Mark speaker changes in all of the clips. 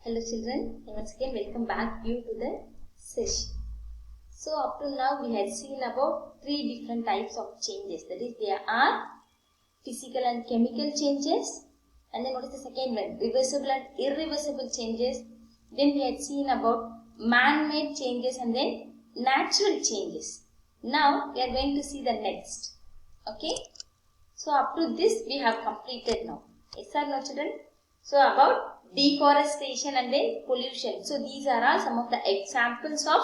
Speaker 1: Hello children, once again welcome back you to the session. So up to now we had seen about three different types of changes. That is, there are physical and chemical changes, and then what is the second one? Reversible and irreversible changes. Then we had seen about man-made changes and then natural changes. Now we are going to see the next. Okay. So up to this we have completed now. Yes or no children? So about deforestation and then pollution. So these are all some of the examples of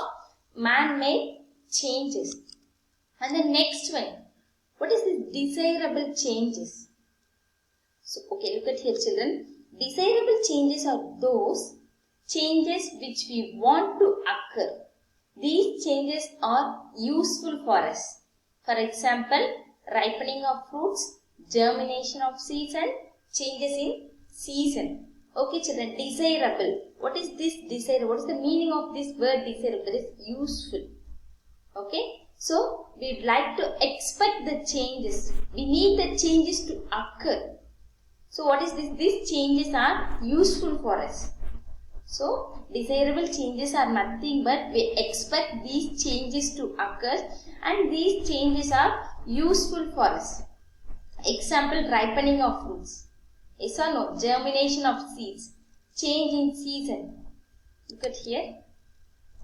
Speaker 1: man-made changes. And the next one, what is this desirable changes? So okay, look at here children. Desirable changes are those changes which we want to occur. These changes are useful for us. For example, ripening of fruits, germination of seeds and changes in season. Okay children, desirable. What is this desirable? What is the meaning of this word desirable? That is useful. Okay. So, we would like to expect the changes. We need the changes to occur. So, what is this? These changes are useful for us. So, desirable changes are nothing but we expect these changes to occur and these changes are useful for us. Example, ripening of fruits. Yes or no? Germination of seeds. Change in season. Look at here.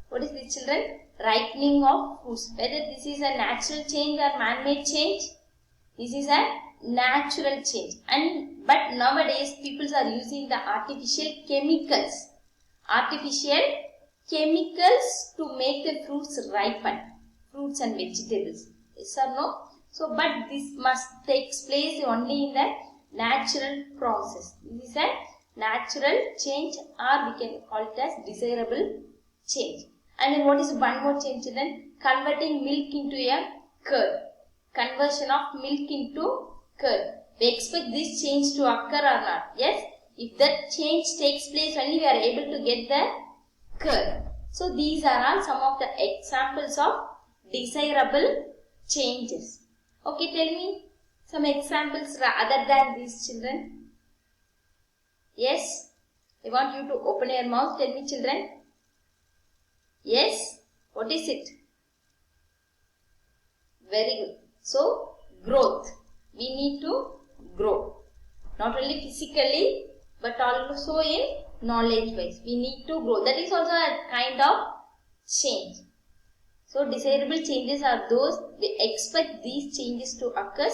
Speaker 1: What is this children? Ripening of fruits. Whether this is a natural change or man-made change? This is a natural change. But nowadays people are using the artificial chemicals. Artificial chemicals to make the fruits ripen. Fruits and vegetables. Yes or no? So, but this must take place only in the natural process. This is a natural change, or we can call it as desirable change. And then what is one more change children? Converting milk into a curd. Conversion of milk into curd. We expect this change to occur or not? Yes. If that change takes place only we are able to get the curd. So these are all some of the examples of desirable changes. Okay, tell me some examples other than these children. Yes? I want you to open your mouth. Tell me children. Yes? What is it? Very good. So, growth. We need to grow. Not only physically but also in knowledge wise. We need to grow. That is also a kind of change. So, desirable changes are those we expect these changes to occur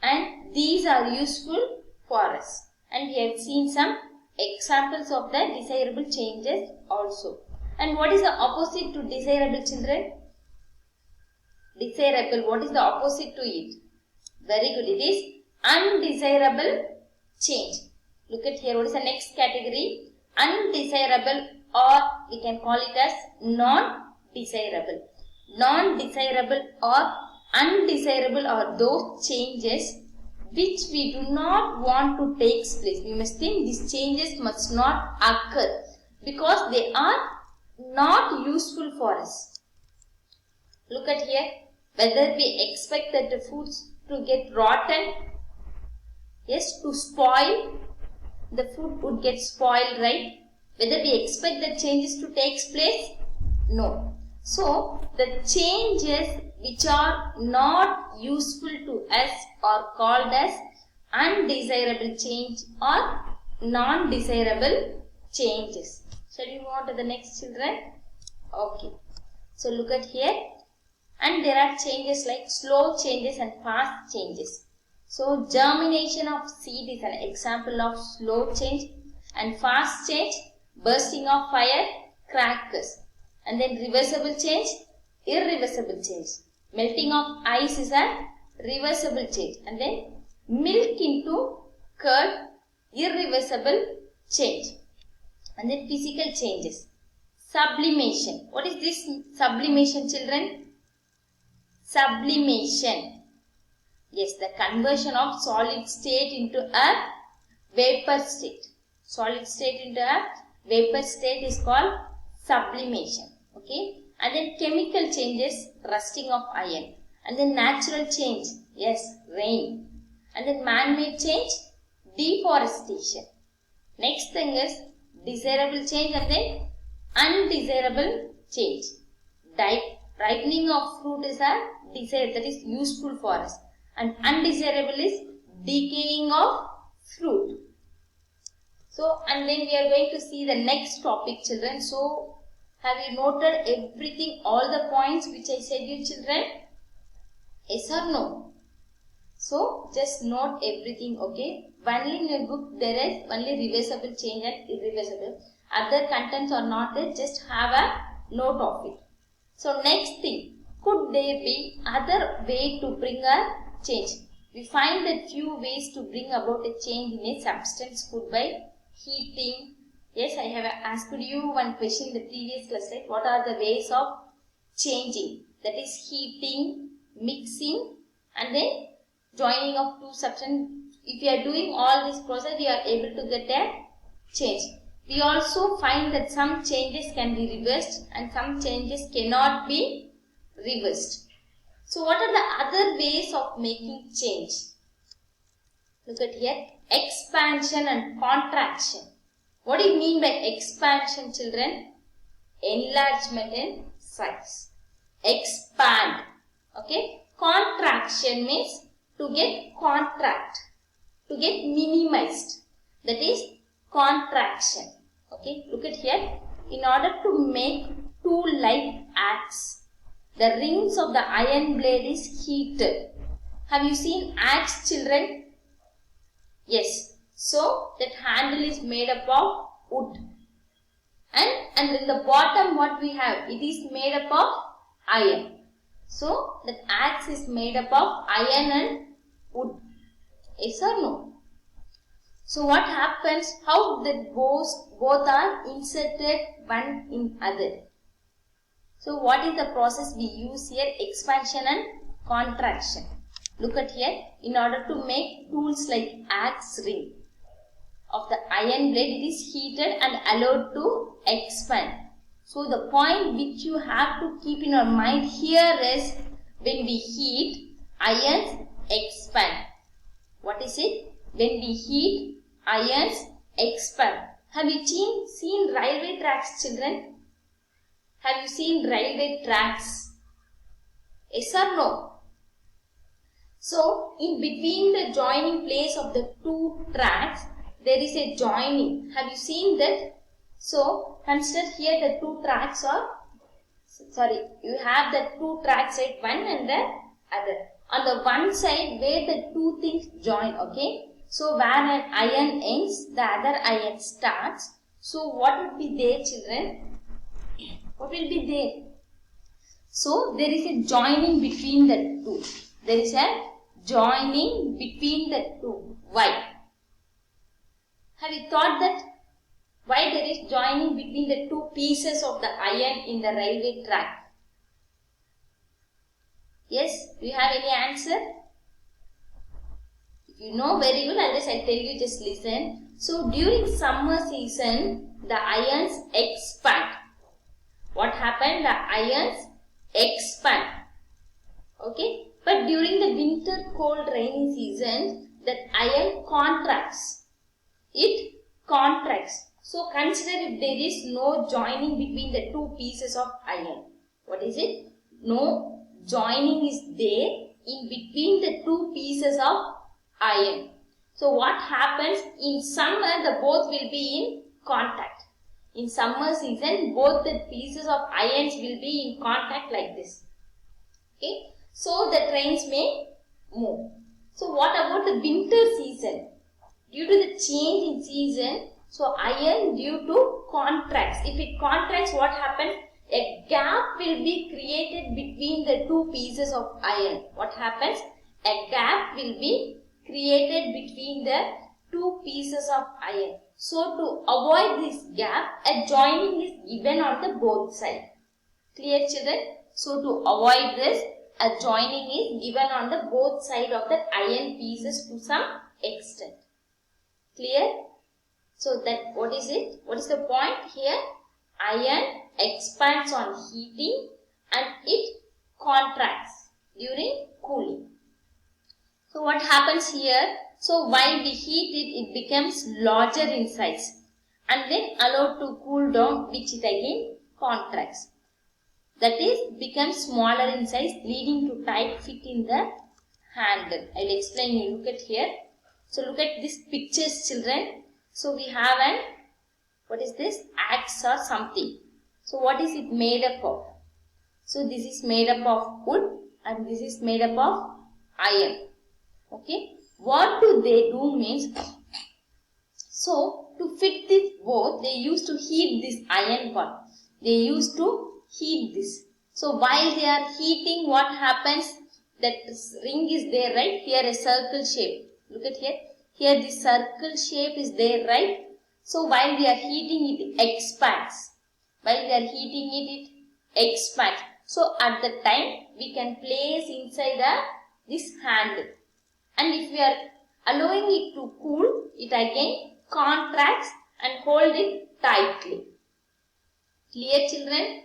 Speaker 1: and these are useful for us. And we have seen some examples of the desirable changes also. And what is the opposite to desirable children? Desirable, what is the opposite to it? Very good, it is undesirable change. Look at here, what is the next category? Undesirable, or we can call it as non-desirable. Non-desirable or undesirable are those changes which we do not want to take place. We must think these changes must not occur because they are not useful for us. Look at here, whether we expect that the foods to get rotten, yes, to spoil, the food would get spoiled, right? Whether we expect the changes to take place? No. So, the changes which are not useful to us are called as undesirable change or non-desirable changes. Shall we move on to the next children? Okay. So, look at here. And there are changes like slow changes and fast changes. So, germination of seed is an example of slow change, and fast change, bursting of fire, crackers. And then reversible change, irreversible change. Melting of ice is a reversible change. And then milk into curd, irreversible change. And then physical changes. Sublimation. What is this sublimation children? Sublimation. Yes, the conversion of solid state into a vapor state. Solid state into a vapor state is called sublimation. Okay. And then chemical changes, rusting of iron. And then natural change, yes, rain. And then man-made change, deforestation. Next thing is desirable change and then undesirable change. Ripening of fruit is a desire, that is useful for us, and undesirable is decaying of fruit. So, and then we are going to see the next topic, children. So, have you noted everything, all the points which I said you, children? Yes or no? So, just note everything, okay? Only in your book there is only reversible change and irreversible. Other contents are not there, just have a note of it. So, next thing, could there be other way to bring a change? We find that few ways to bring about a change in a substance could by heating. Yes, I have asked you one question in the previous class, right? What are the ways of changing? That is heating, mixing, and then joining of two substances. If you are doing all this process, you are able to get a change. We also find that some changes can be reversed and some changes cannot be reversed. So, what are the other ways of making change? Look at here, expansion and contraction. What do you mean by expansion, children? Enlargement in size. Expand. Okay. Contraction means to get contract, to get minimized. That is contraction. Okay. Look at here. In order to make two light axe, the rings of the iron blade is heated. Have you seen axe, children? Yes. So, that handle is made up of wood. And in the bottom what we have? It is made up of iron. So, that axe is made up of iron and wood. Yes or no? So, what happens? How that both are inserted one in other? So, what is the process we use here? Expansion and contraction. Look at here. In order to make tools like axe ring of the iron blade, it is heated and allowed to expand. So, the point which you have to keep in your mind here is when we heat, ions expand. What is it? When we heat, ions expand. Have you seen railway tracks, children? Have you seen railway tracks? Yes or no? So, in between the joining place of the two tracks, there is a joining. Have you seen that? So, consider here the two tracks are, you have the two tracks at one and the other. On the one side where the two things join, okay? So, where an iron ends, the other iron starts. So, what would be there, children? What will be there? So, there is a joining between the two. There is a joining between the two. Why? Have you thought that? Why there is joining between the two pieces of the iron in the railway track? Yes? Do you have any answer? If you know, very good. I'll tell you, just listen. So, during summer season, the ions expand. What happened? The ions expand. Okay? But during the winter cold rainy season, that iron contracts. It contracts. So, consider if there is no joining between the two pieces of iron. What is it? No joining is there in between the two pieces of iron. So, what happens? In summer, the both will be in contact. In summer season, both the pieces of ions will be in contact like this. Okay. So, the trains may move. So, what about the winter season? Due to the change in season, so iron due to contracts. If it contracts, what happens? A gap will be created between the two pieces of iron. What happens? A gap will be created between the two pieces of iron. So, to avoid this gap, a joining is given on the both sides. Clear, children? So, to avoid this, a joining is given on the both sides of the iron pieces to some extent. Clear? So, that what is it? What is the point here? Iron expands on heating and it contracts during cooling. So, what happens here? So, while we heat it, it becomes larger in size and then allowed to cool down, which it again contracts. That is, becomes smaller in size, leading to tight fit in the handle. I will explain you. Look at here. So look at these pictures, children. So we have an, what is this? Axe or something. So what is it made up of? So this is made up of wood and this is made up of iron. Okay. What do they do means, so to fit this both, they used to heat this iron part. They used to heat this. So while they are heating, what happens? That ring is there, right? Here a circle shape. Look at here. Here the circle shape is there, right? So while we are heating, it expands. While we are heating it expands. So at the time, we can place inside this handle. And if we are allowing it to cool, it again contracts and hold it tightly. Clear, children?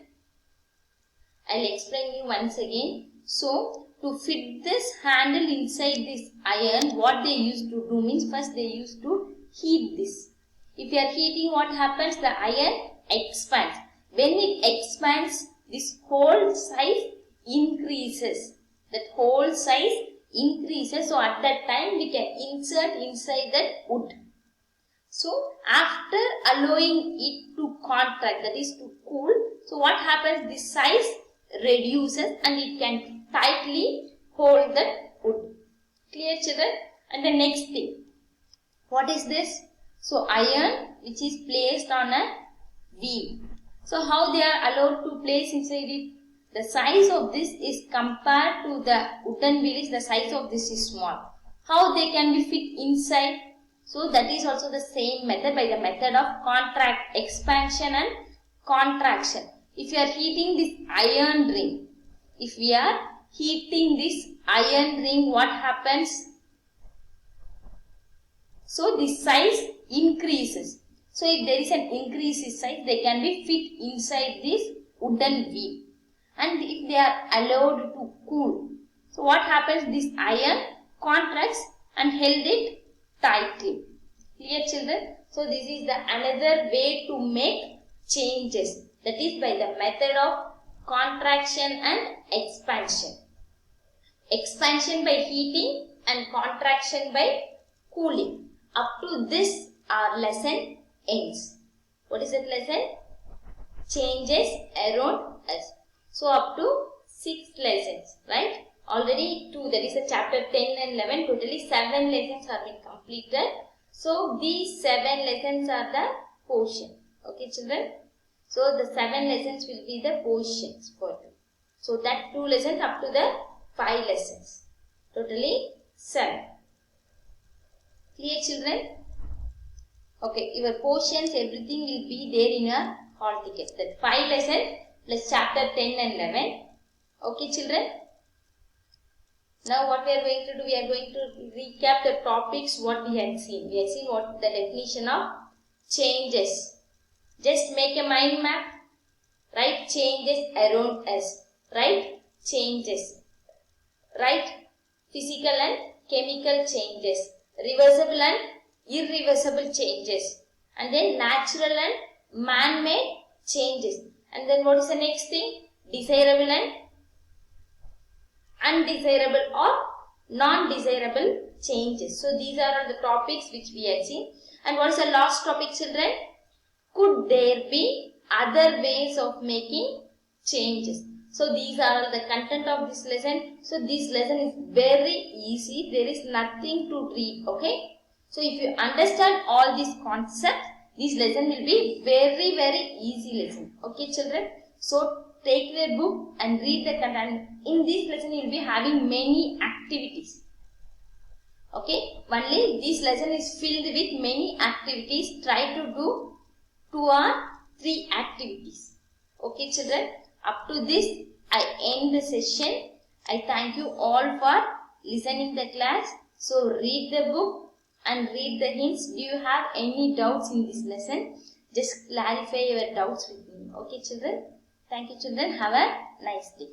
Speaker 1: I will explain you once again. So, to fit this handle inside this iron, what they used to do means, first they used to heat this. If you are heating, what happens? The iron expands. When it expands, this whole size increases. That whole size increases. So, at that time, we can insert inside that wood. So, after allowing it to contract, that is to cool, so what happens? This size reduces and it can tightly hold the wood. Clear, children? And the next thing, what is this? So iron which is placed on a wheel. So how they are allowed to place inside it? The size of this is compared to the wooden wheel is the size of this is small. How they can be fit inside? So that is also the same method, by the method of expansion and contraction. If you are heating this iron ring, if we are heating this iron ring, what happens? So this size increases. So if there is an increase in size, they can be fit inside this wooden wheel. And if they are allowed to cool, so what happens? This iron contracts and held it tightly. Clear, children? So this is the another way to make changes. That is by the method of contraction and expansion. Expansion by heating and contraction by cooling. Up to this our lesson ends. What is that lesson? Changes around us. So up to 6 lessons, right? Already 2, that is a chapter 10 and 11, totally 7 lessons have been completed. So these 7 lessons are the portion. Okay, children? So the 7 lessons will be the portions for you. So that 2 lessons up to the 5 lessons. Totally 7. Clear, children? Okay, your portions, everything will be there in your hall ticket. That 5 lessons plus chapter 10 and 11. Okay, children? Now what we are going to do, we are going to recap the topics what we had seen. We had seen what the definition of changes. Just make a mind map. Write changes around us. Write changes. Write physical and chemical changes. Reversible and irreversible changes. And then natural and man-made changes. And then what is the next thing? Desirable and undesirable or non-desirable changes. So these are all the topics which we have seen. And what is the last topic, children? Could there be other ways of making changes? So these are all the content of this lesson. So this lesson is very easy. There is nothing to read. Okay. So if you understand all these concepts, this lesson will be very, very easy lesson. Okay, children. So take the book and read the content. In this lesson, you will be having many activities. Okay. Only this lesson is filled with many activities. Try to do 2 or 3 activities. Okay, children. Up to this, I end the session. I thank you all for listening the class. So read the book and read the hints. Do you have any doubts in this lesson? Just clarify your doubts with me. Okay, children. Thank you, children. Have a nice day.